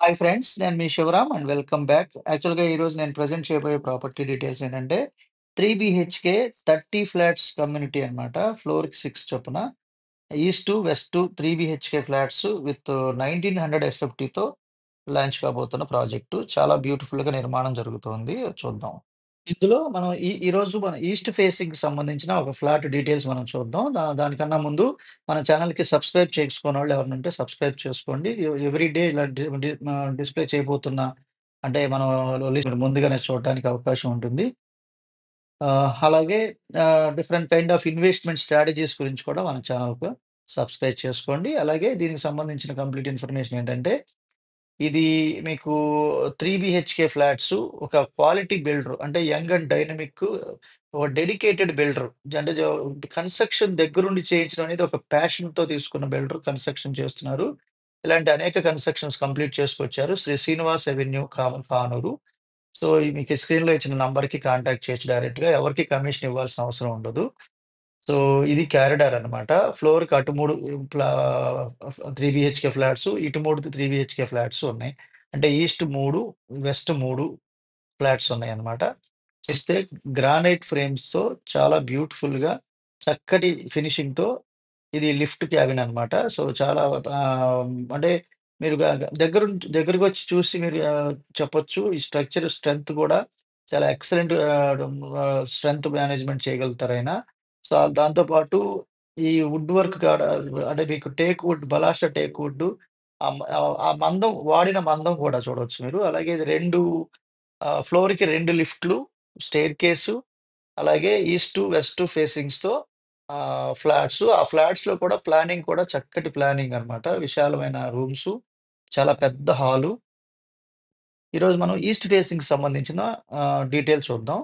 Hi friends. నేను మీ Shivaram and welcome back. యాక్చువల్‌గా ఈరోజు నేను ప్రెజెంట్ చేయబోయే ప్రాపర్టీ డీటెయిల్స్ ఏంటంటే 3 బీహెచ్‌కే 30 ఫ్లాట్స్ కమ్యూనిటీ అనమాట. ఫ్లోర్‌కి 6 చొప్పున. East, west 3 BHK flats with 1900 ఎస్ఎఫ్టీతో లాంచ్ కాబోతున్న ప్రాజెక్టు. చాలా బ్యూటిఫుల్‌గా నిర్మాణం జరుగుతోంది. చూద్దాం. ఇందులో మనం ఈరోజు మన ఈస్ట్ ఫేసింగ్‌కి సంబంధించిన ఒక ఫ్లాట్ డీటెయిల్స్ మనం చూద్దాం. దానికన్నా ముందు మన ఛానెల్‌కి సబ్స్క్రైబ్ చేసుకోనోళ్ళు ఎవరైనా ఉంటే సబ్స్క్రైబ్ చేసుకోండి. ఎవ్రీ డే ఇలా డిస్‌ప్లే చేయబోతున్న అంటే మనం ముందుగానే చూడడానికి అవకాశం ఉంటుంది. అలాగే different kind of investment strategies గురించి కూడా మన ఛానెల్‌కు సబ్స్క్రైబ్ చేసుకోండి. అలాగే దీనికి సంబంధించిన కంప్లీట్ ఇన్ఫర్మేషన్ ఏంటంటే ఇది మీకు 3 బీహెచ్‌కే ఫ్లాట్సు ఒక క్వాలిటీ బిల్డర్ అంటే యంగ్ అండ్ డైనమిక్ ఒక డెడికేటెడ్ బిల్డర్. అంటే కన్‌స్ట్రక్షన్ దగ్గరుండి చేయించడం అనేది ఒక ప్యాషన్‌తో తీసుకున్న బిల్డర్ కన్‌స్ట్రక్షన్ చేస్తున్నారు. ఇలాంటి అనేక కన్‌స్ట్రక్షన్స్ కంప్లీట్ చేసుకొచ్చారు. శ్రీ శ్రీనివాస్ అవెన్యూ కానూరు. సో, ఈ మీకు స్క్రీన్‌లో ఇచ్చిన నంబర్‌కి కాంటాక్ట్ చేయొచ్చు డైరెక్ట్‌గా. ఎవరికీ కమిషన్ ఇవ్వాల్సిన అవసరం ఉండదు. సో, ఇది కారిడార్ అనమాట. ఫ్లోర్‌కి అటు 3 ప్లా 3 బీహెచ్‌కే ఫ్లాట్స్, ఇటు 3 3 బీహెచ్‌కే ఫ్లాట్స్ ఉన్నాయి. అంటే ఈస్ట్ 3, వెస్ట్ 3 ఫ్లాట్స్ ఉన్నాయన్నమాట. చూస్తే గ్రానైట్ ఫ్రేమ్స్‌తో చాలా బ్యూటిఫుల్‌గా చక్కటి ఫినిషింగ్‌తో ఇది లిఫ్ట్ క్యాబిన్ అనమాట. సో, చాలా అంటే మీరు దగ్గరకొచ్చి చూసి మీరు చెప్పొచ్చు. ఈ స్ట్రక్చర్ స్ట్రెంత్ కూడా చాలా ఎక్సలెంట్ స్ట్రెంత్ మేనేజ్‌మెంట్ చేయగలుగుతారాయన. సో, దాంతో పాటు ఈ వుడ్ వర్క్ కాడ అంటే మీకు టేక్ వుడ్, బలాషా టేక్ వుడ్ ఆ మందం వాడిన మందం కూడా చూడొచ్చు మీరు. అలాగే ఇది 2 ఫ్లోర్‌కి 2 లిఫ్ట్‌లు, స్టెయిర్‌కేసు అలాగే ఈస్ట్, వెస్ట్ ఫేసింగ్స్‌తో ఫ్లాట్స్. ఆ ఫ్లాట్స్‌లో కూడా ప్లానింగ్ కూడా చక్కటి ప్లానింగ్ అన్నమాట. విశాలమైన రూమ్సు, చాలా పెద్ద హాలు. ఈరోజు మనం ఈస్ట్ ఫేసింగ్‌కి సంబంధించిన డీటెయిల్స్ చూద్దాం.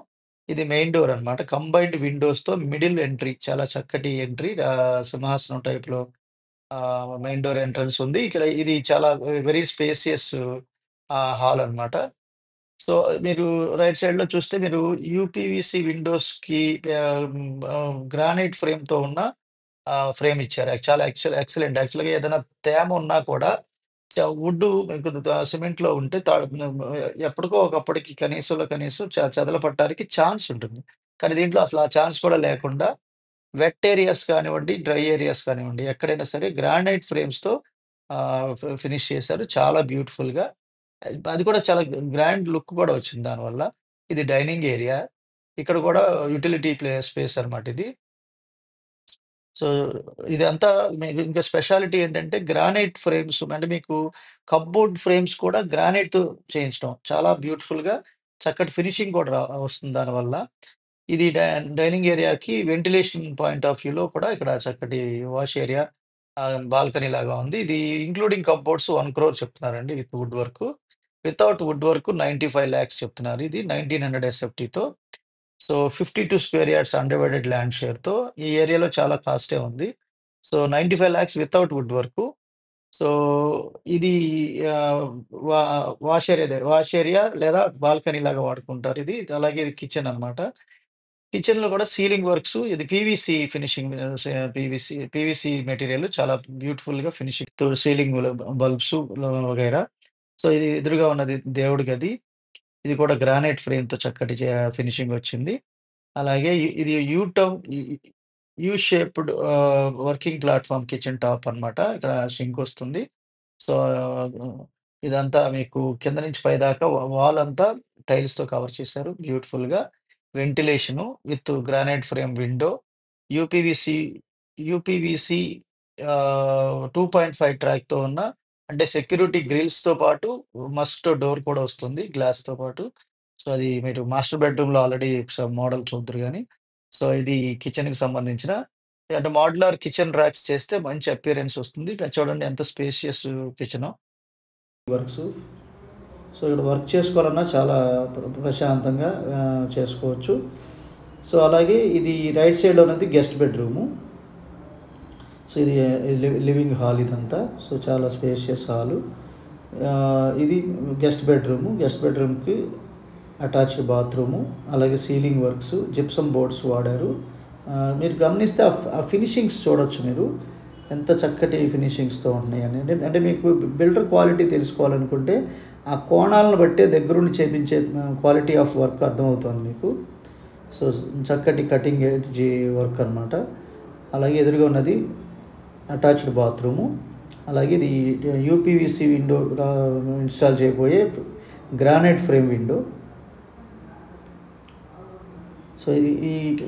ఇది మెయిన్ డోర్ అన్నమాట. కంబైన్డ్ విండోస్‌తో మిడిల్ ఎంట్రీ చాలా చక్కటి ఎంట్రీ సింహాసనం టైప్‌లో మెయిన్ డోర్ ఎంట్రన్స్ ఉంది. ఇక్కడ ఇది చాలా వెరీ స్పేసియస్ హాల్ అన్నమాట. సో, మీరు రైట్ సైడ్‌లో చూస్తే మీరు యూపీవీసీ విండోస్‌కి గ్రానైట్ ఫ్రేమ్‌తో ఉన్న ఫ్రేమ్ ఇచ్చారు. చాలా ఎక్సలెంట్. యాక్చువల్‌గా ఏదైనా తేమ ఉన్నా కూడా వుడ్డు మీకు సిమెంట్‌లో ఉంటే ఎప్పటికో ఒకప్పటికి కనీసంలో కనీసం చెదలపడటానికి ఛాన్స్ ఉంటుంది. కానీ దీంట్లో అసలు ఆ ఛాన్స్ కూడా లేకుండా వెట్ ఏరియాస్ కానివ్వండి, డ్రై ఏరియాస్ కానివ్వండి, ఎక్కడైనా సరే గ్రానైట్ ఫ్రేమ్స్‌తో ఫినిష్ చేశారు. చాలా బ్యూటిఫుల్‌గా. అది కూడా చాలా గ్రాండ్ లుక్ కూడా వచ్చింది దానివల్ల. ఇది డైనింగ్ ఏరియా. ఇక్కడ కూడా యుటిలిటీ స్పేస్ అన్నమాట ఇది. సో, ఇదంతా మీకు ఇంకా స్పెషాలిటీ ఏంటంటే గ్రానైట్ ఫ్రేమ్స్ అంటే మీకు కప్‌బోర్డ్ ఫ్రేమ్స్ కూడా గ్రానైట్‌తో చేయించడం. చాలా బ్యూటిఫుల్‌గా చక్కటి ఫినిషింగ్ కూడా వస్తుంది దానివల్ల. ఇది డైనింగ్ ఏరియాకి వెంటిలేషన్ పాయింట్ ఆఫ్ వ్యూలో కూడా ఇక్కడ చక్కటి వాష్ ఏరియా బాల్కనీ లాగా ఉంది. ఇది ఇంక్లూడింగ్ కప్‌బోర్డ్స్ 1,00,00,000 చెప్తున్నారండి with wood work. Without wood work 95,00,000 చెప్తున్నారు. ఇది 1900 ఎస్ఎఫ్టీతో. So, 52 square yards undivided land షేర్‌తో ఈ ఏరియాలో చాలా కాస్టే ఉంది. So, 95,00,000 without wood work. So, ఇది ఆహ్, వా వాష్ ఏరియా లేదా బాల్కనీ లాగా వాడుకుంటారు ఇది. అలాగే ఇది కిచెన్ అన్నమాట. కిచెన్‌లో కూడా సీలింగ్ వర్క్స్ ఇది పీవీసీ ఫినిషింగ్ పీవీసీ మెటీరియల్ చాలా బ్యూటిఫుల్‌గా ఫినిషింగ్‌తో సీలింగ్ బల్బ్స్ వగైరా. సో, ఇది ఎదురుగా ఉన్నది దేవుడి గది. ఇది కూడా గ్రానైట్ ఫ్రేమ్‌తో చక్కటి ఫినిషింగ్ వచ్చింది. అలాగే ఇది you shaped working platform kitchen top అన్నమాట. ఇక్కడ సింక్ వస్తుంది. సో, ఇదంతా మీకు కింద నుంచి పైదాకా వాల్ అంతా టైల్స్‌తో కవర్ చేశారు బ్యూటిఫుల్‌గా. Ventilation with granite frame window, UPVC UPVC 2.5 ట్రాక్‌తో ఉన్న అంటే సెక్యూరిటీ గ్రిల్స్‌తో పాటు మస్కిటో డోర్ కూడా వస్తుంది గ్లాస్‌తో పాటు. సో, అది మీరు మాస్టర్ బెడ్‌రూమ్‌లో ఆల్రెడీ ఒకసారి మోడల్ చూద్దురు గాని. సో, ఇది కిచెన్‌కి సంబంధించిన అంటే మోడ్యులర్ కిచెన్ ర్యాక్స్ చేస్తే మంచి అపియరెన్స్ వస్తుంది. ఇక్కడ చూడండి ఎంత స్పేషియస్ కిచెనో. వర్క్స్. సో, ఇక్కడ వర్క్ చేసుకోవాలన్నా చాలా ప్రశాంతంగా చేసుకోవచ్చు. సో, అలాగే ఇది రైట్ సైడ్‌లో ఉన్నది గెస్ట్ బెడ్‌రూము. సో, ఇది లివింగ్ హాల్ ఇదంతా. సో, చాలా స్పేషియస్ హాలు. ఇది గెస్ట్ బెడ్‌రూము. గెస్ట్ బెడ్‌రూమ్‌కి అటాచ్డ్ బాత్రూము. అలాగే సీలింగ్ వర్క్స్, జిప్సమ్ బోర్డ్స్ వాడారు. మీరు గమనిస్తే ఆ ఫినిషింగ్స్ చూడొచ్చు మీరు. ఎంత చక్కటి ఫినిషింగ్స్తో ఉంటున్నాయని. అంటే మీకు బిల్డర్ క్వాలిటీ తెలుసుకోవాలనుకుంటే ఆ కోణాలను బట్టే దగ్గరుండి చేపించే క్వాలిటీ ఆఫ్ వర్క్ అర్థమవుతుంది మీకు. సో చక్కటి కటింగ్ ఎడ్జ్ వర్క్ అనమాట. అలాగే ఎదురుగా ఉన్నది అటాచ్డ్ బాత్రూము. అలాగే ఇది యూపీవీసీ విండో ఇన్స్టాల్ చేయబోయే గ్రానైట్ ఫ్రేమ్ విండో. సో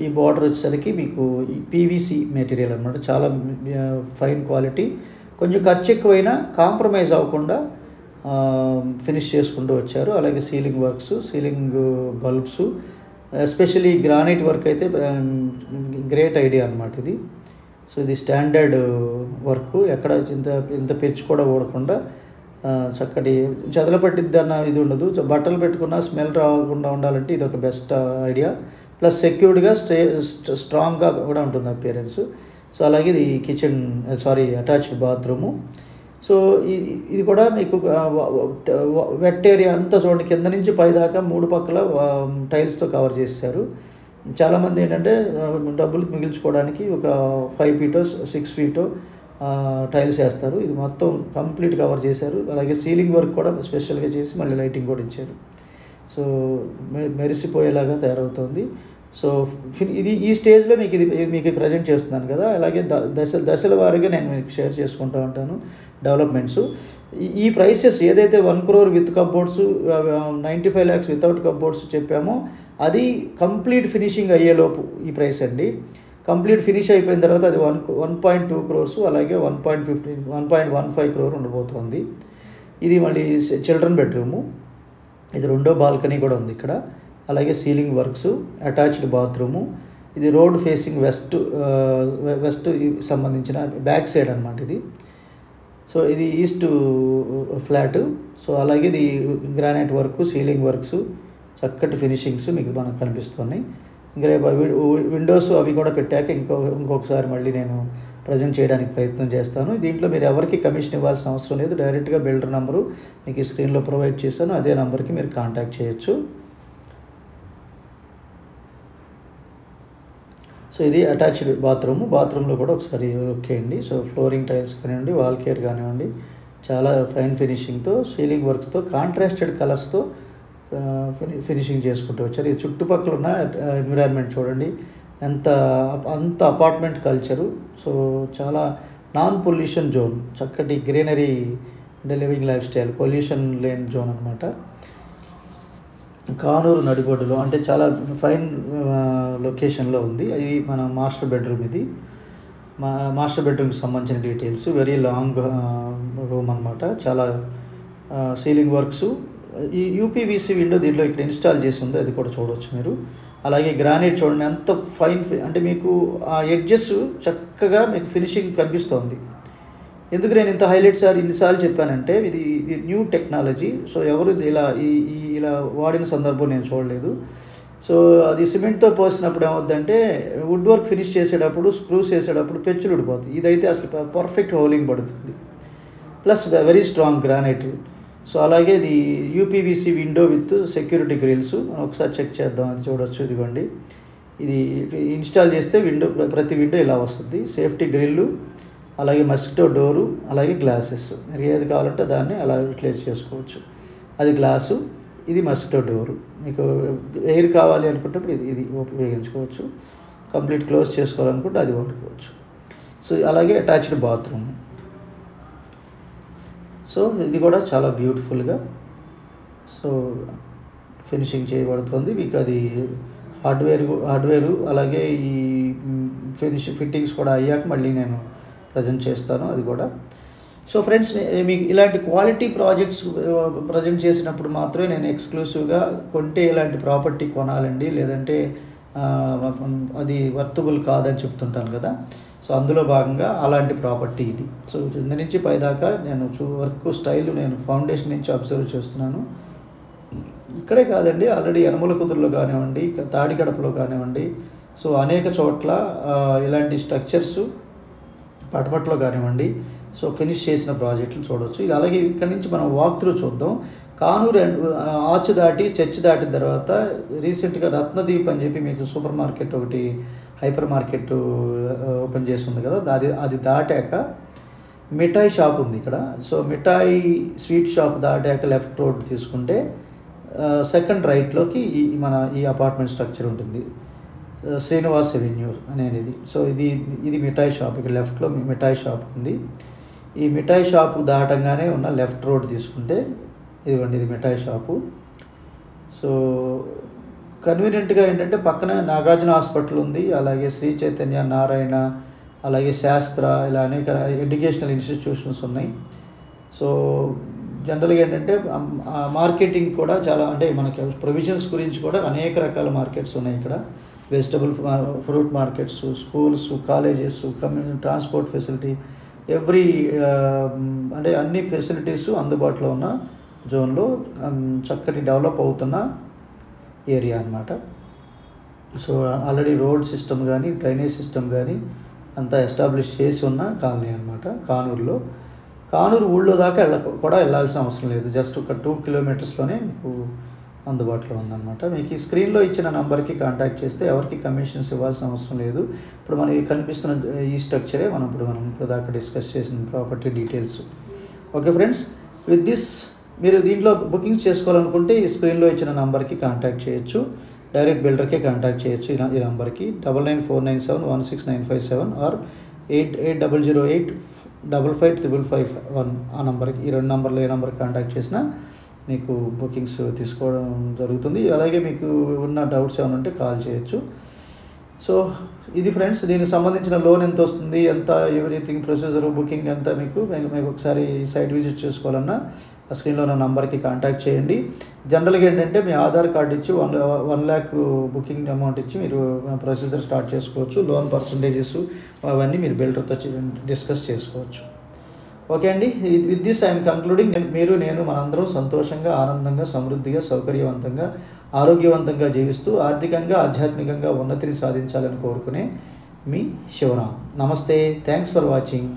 ఈ బార్డర్ వచ్చేసరికి మీకు ఈ పీవీసీ మెటీరియల్ అనమాట. చాలా ఫైన్ క్వాలిటీ. కొంచెం ఖర్చు ఎక్కువైనా కాంప్రమైజ్ అవ్వకుండా ఫినిష్ చేసుకుంటూ వచ్చారు. అలాగే ceiling works, ceiling bulbs, especially granite work అయితే గ్రేట్ ఐడియా అనమాట ఇది. సో ఇది స్టాండర్డ్ వర్క్, ఎక్కడ ఇంత పెచ్చు కూడా ఊడకుండా చక్కటి చెదల పట్టిద్ది అన్న ఇది ఉండదు. బట్టలు పెట్టుకున్న స్మెల్ రాకుండా ఉండాలంటే ఇది ఒక బెస్ట్ ఐడియా. ప్లస్ సెక్యూర్డ్గా స్ట్రాంగ్గా కూడా ఉంటుంది అపియరెన్స్. సో అలాగే ఇది కిచెన్ అటాచ్డ్ బాత్రూము. సో ఇది కూడా మీకు వెట్ ఏరియా అంతా చూడండి, కింద నుంచి పై దాకా 3 పక్కల టైల్స్తో కవర్ చేశారు. చాలామంది ఏంటంటే డబ్బులు మిగిల్చుకోవడానికి ఒక 5 ఫీటో 6 ఫీటో టైల్స్ వేస్తారు. ఇది మొత్తం కంప్లీట్ కవర్ చేశారు. అలాగే సీలింగ్ వర్క్ కూడా స్పెషల్గా చేసి మళ్ళీ లైటింగ్ కూడా ఇచ్చారు. సో మెరిసిపోయేలాగా తయారవుతుంది. సో ఇది ఈ స్టేజ్లో మీకు ప్రజెంట్ చేస్తున్నాను కదా. అలాగే దశల వారీగా నేను మీకు షేర్ చేసుకుంటూ ఉంటాను డెవలప్మెంట్స్. ఈ ప్రైసెస్ ఏదైతే 1 crore with cupboards, 95 lakhs without cupboards చెప్పామో అది కంప్లీట్ ఫినిషింగ్ అయ్యేలోపు ఈ ప్రైస్ అండి. కంప్లీట్ ఫినిష్ అయిపోయిన తర్వాత అది 1.2 crores, అలాగే 1.15 crore ఉండబోతోంది. ఇది మళ్ళీ చిల్డ్రన్ బెడ్రూము. ఇది 2వ బాల్కనీ కూడా ఉంది ఇక్కడ. అలాగే సీలింగ్ వర్క్స్, అటాచ్డ్ బాత్రూము. ఇది రోడ్ ఫేసింగ్ వెస్ట్ సంబంధించిన బ్యాక్ సైడ్ అనమాట ఇది. సో ఇది ఈస్ట్ ఫ్లాట్. సో అలాగే ఇది గ్రానైట్ వర్క్, సీలింగ్ వర్క్స్, చక్కటి ఫినిషింగ్స్ మీకు మనకు కనిపిస్తున్నాయి. ఇంకా విండోస్ అవి కూడా పెట్టాక ఇంకొకసారి మళ్ళీ నేను ప్రజెంట్ చేయడానికి ప్రయత్నం చేస్తాను. దీంట్లో మీరు ఎవరికి కమిషన్ ఇవ్వాల్సిన అవసరం లేదు. డైరెక్ట్గా బిల్డర్ నెంబరు మీకు ఈ స్క్రీన్లో ప్రొవైడ్ చేస్తాను. అదే నెంబర్కి మీరు కాంటాక్ట్ చేయొచ్చు. సో ఇది అటాచ్డ్ బాత్రూంలో కూడా ఒకసారి ఓకేయండి. సో ఫ్లోరింగ్ టైల్స్ కానివ్వండి, వాల్ కేర్ కానివ్వండి, చాలా ఫైన్ ఫినిషింగ్తో, సీలింగ్ వర్క్స్తో, కాంట్రాస్టెడ్ కలర్స్తో ఫినిషింగ్ చేసుకుంటూ వచ్చారు. ఈ చుట్టుపక్కల ఉన్న ఎన్విరాన్మెంట్ చూడండి, అంత అపార్ట్మెంట్ కల్చరు. సో చాలా నాన్ పొల్యూషన్ జోన్, చక్కటి గ్రీనరీ అంటే లివింగ్ లైఫ్ స్టైల్, పొల్యూషన్ లేని జోన్ అనమాట. కానూరు నడిబొడ్డులో అంటే చాలా ఫైన్ లొకేషన్లో ఉంది. ఇది మన మాస్టర్ బెడ్రూమ్. ఇది మాస్టర్ బెడ్రూమ్కి సంబంధించిన డీటెయిల్స్. వెరీ లాంగ్ రూమ్ అనమాట. చాలా సీలింగ్ వర్క్స్, ఈ యూపీవీసీ విండో దీంట్లో ఇక్కడ ఇన్స్టాల్ చేసి ఉంది, అది కూడా చూడవచ్చు మీరు. అలాగే గ్రానైట్ చూడండి ఎంత ఫైన్, అంటే మీకు ఆ ఎడ్జెస్ చక్కగా మీకు ఫినిషింగ్ కనిపిస్తుంది. ఎందుకు నేను ఇంత ఇన్నిసార్లు చెప్పానంటే ఇది న్యూ టెక్నాలజీ. సో ఎవరు ఇలా వాడిన సందర్భం నేను చూడలేదు. సో అది సిమెంట్తో పోసినప్పుడు ఏమవుద్దంటే వుడ్ వర్క్ ఫినిష్ చేసేటప్పుడు, స్క్రూస్ వేసేటప్పుడు పెచ్చులు ఊడిపోతుంది. ఇదైతే అసలు పర్ఫెక్ట్ హోలింగ్ పడుతుంది. Plus very strong granite. So అలాగే ఇది UPVC window with security grills. మనం ఒకసారి చెక్ చేద్దాం, అది చూడవచ్చు. ఇదిగోండి, ఇది ఇన్స్టాల్ చేస్తే ప్రతి విండో ఇలా వస్తుంది. సేఫ్టీ గ్రిల్లు, అలాగే మస్కిటో డోరు, అలాగే గ్లాసెస్. మీరు ఏది కావాలంటే దాన్ని అలా యూటిలైజ్ చేసుకోవచ్చు. అది గ్లాసు, ఇది మస్కిటో డోరు. మీకు ఎయిర్ కావాలి అనుకుంటే ఇది ఉపయోగించుకోవచ్చు. కంప్లీట్ క్లోజ్ చేసుకోవాలనుకుంటే అది వాడుకోవచ్చు. సో అలాగే అటాచ్డ్ బాత్రూమ్. సో ఇది కూడా చాలా బ్యూటిఫుల్గా సో ఫినిషింగ్ చేయబడుతుంది. మీకు అది హార్డ్వేరు అలాగే ఈ ఫిట్టింగ్స్ కూడా అయ్యాక మళ్ళీ నేను ప్రజెంట్ చేస్తాను అది కూడా. సో ఫ్రెండ్స్, మీకు ఇలాంటి క్వాలిటీ ప్రాజెక్ట్స్ ప్రజెంట్ చేసినప్పుడు మాత్రమే నేను ఎక్స్క్లూసివ్గా కొంటే ఇలాంటి ప్రాపర్టీ కొనాలండి, లేదంటే అది వర్తబుల్ కాదని చెప్తుంటాను కదా. సో అందులో భాగంగా అలాంటి ప్రాపర్టీ ఇది. సో కింద నుంచి పైదాకా నేను వర్క్ స్టైల్ నేను ఫౌండేషన్ నుంచి అబ్జర్వ్ చేస్తున్నాను. ఇక్కడే కాదండి, ఆల్రెడీ యనమల కుదురులో కానివ్వండి, తాడికడపలో కానివ్వండి, సో అనేక చోట్ల ఇలాంటి స్ట్రక్చర్స్ పటపట్లో కానివ్వండి, సో ఫినిష్ చేసిన ప్రాజెక్టులు చూడవచ్చు. ఇది అలాగే ఇక్కడి నుంచి మనం వాక్ త్రూ చూద్దాం. కానూరు ఆర్చ్ దాటి చర్చ్ దాటిన తర్వాత రీసెంట్గా రత్నదీప్ అని చెప్పి మీకు సూపర్ మార్కెట్ ఒకటి హైపర్ మార్కెట్ ఓపెన్ చేస్తుంది కదా, అది దాటాక మిఠాయి షాప్ ఉంది ఇక్కడ. సో మిఠాయి స్వీట్ షాప్ దాటాక లెఫ్ట్ రోడ్ తీసుకుంటే సెకండ్ రైట్లోకి ఈ అపార్ట్మెంట్ స్ట్రక్చర్ ఉంటుంది, శ్రీనివాస్ అవెన్యూ అనేది. సో ఇది మిఠాయి షాప్. ఇక్కడ లెఫ్ట్లో మిఠాయి షాప్ ఉంది. ఈ మిఠాయి షాపు దాటంగానే ఉన్న లెఫ్ట్ రోడ్ తీసుకుంటే ఇదిగోండి, ఇది మిఠాయి షాపు. సో కన్వీనియంట్గా ఏంటంటే పక్కన నాగార్జున హాస్పిటల్ ఉంది, అలాగే శ్రీ చైతన్య, నారాయణ, అలాగే శాస్త్ర, ఇలా అనేక ఎడ్యుకేషనల్ ఇన్స్టిట్యూషన్స్ ఉన్నాయి. సో జనరల్గా ఏంటంటే మార్కెటింగ్ కూడా చాలా, అంటే మనకి ప్రొవిజన్స్ గురించి కూడా అనేక రకాల మార్కెట్స్ ఉన్నాయి ఇక్కడ. Vegetable fruit markets, schools, colleges, transport facility, అంటే అన్ని ఫెసిలిటీస్ అందుబాటులో ఉన్న జోన్లో చక్కటి డెవలప్ అవుతున్న ఏరియా అన్నమాట. సో ఆల్రెడీ రోడ్ సిస్టమ్ కానీ డ్రైనేజ్ సిస్టమ్ కానీ అంతా ఎస్టాబ్లిష్ చేసి ఉన్న కాలనీ అనమాట. కానూరు ఊళ్ళో దాకా కూడా వెళ్ళాల్సిన అవసరం లేదు, జస్ట్ ఒక 2 కిలోమీటర్స్లోనే మీకు అందుబాటులో ఉందన్నమాట. మీకు ఈ స్క్రీన్లో ఇచ్చిన నంబర్కి కాంటాక్ట్ చేస్తే ఎవరికి కమిషన్స్ ఇవ్వాల్సిన అవసరం లేదు. ఇప్పుడు మనకి కనిపిస్తున్న ఈ స్ట్రక్చరే మనం ఇప్పుడు దాకా డిస్కస్ చేసిన property details. Okay friends, with this మీరు దీంట్లో బుకింగ్స్ చేసుకోవాలనుకుంటే ఈ స్క్రీన్లో ఇచ్చిన నంబర్కి కాంటాక్ట్ చేయొచ్చు, డైరెక్ట్ బిల్డర్కే కాంటాక్ట్ చేయొచ్చు. ఈ నంబర్కి 9949716957 ఆర్ 8808555551 ఆ నంబర్కి, ఈ 2 నంబర్లో ఏ నెంబర్కి కాంటాక్ట్ చేసినా మీకు బుకింగ్స్ తీసుకోవడం జరుగుతుంది. అలాగే మీకు ఉన్న డౌట్స్ ఏమైనా ఉంటే కాల్ చేయొచ్చు. సో ఇది ఫ్రెండ్స్, దీనికి సంబంధించిన లోన్ ఎంత వస్తుంది, ఎంత ఎవ్రీథింగ్ ప్రొసీజర్, బుకింగ్ ఎంత మీకు ఒకసారి సైట్ విజిట్ చేసుకోవాలన్నా ఆ స్క్రీన్లో ఉన్న నంబర్కి కాంటాక్ట్ చేయండి. జనరల్గా ఏంటంటే మీ ఆధార్ కార్డు ఇచ్చి 1 lakh బుకింగ్ అమౌంట్ ఇచ్చి మీరు ప్రొసీజర్ స్టార్ట్ చేసుకోవచ్చు. లోన్ పర్సంటేజెస్ అవన్నీ మీరు బిల్డర్తో డిస్కస్ చేసుకోవచ్చు. ఓకే అండి, విత్ దిస్ ఐఎమ్ కంక్లూడింగ్. నేను మనందరం సంతోషంగా, ఆనందంగా, సమృద్ధిగా, సౌకర్యవంతంగా, ఆరోగ్యవంతంగా జీవిస్తూ ఆర్థికంగా, ఆధ్యాత్మికంగా ఉన్నతిని సాధించాలని కోరుకునే మీ శివరాం. నమస్తే, థ్యాంక్స్ ఫర్ వాచింగ్.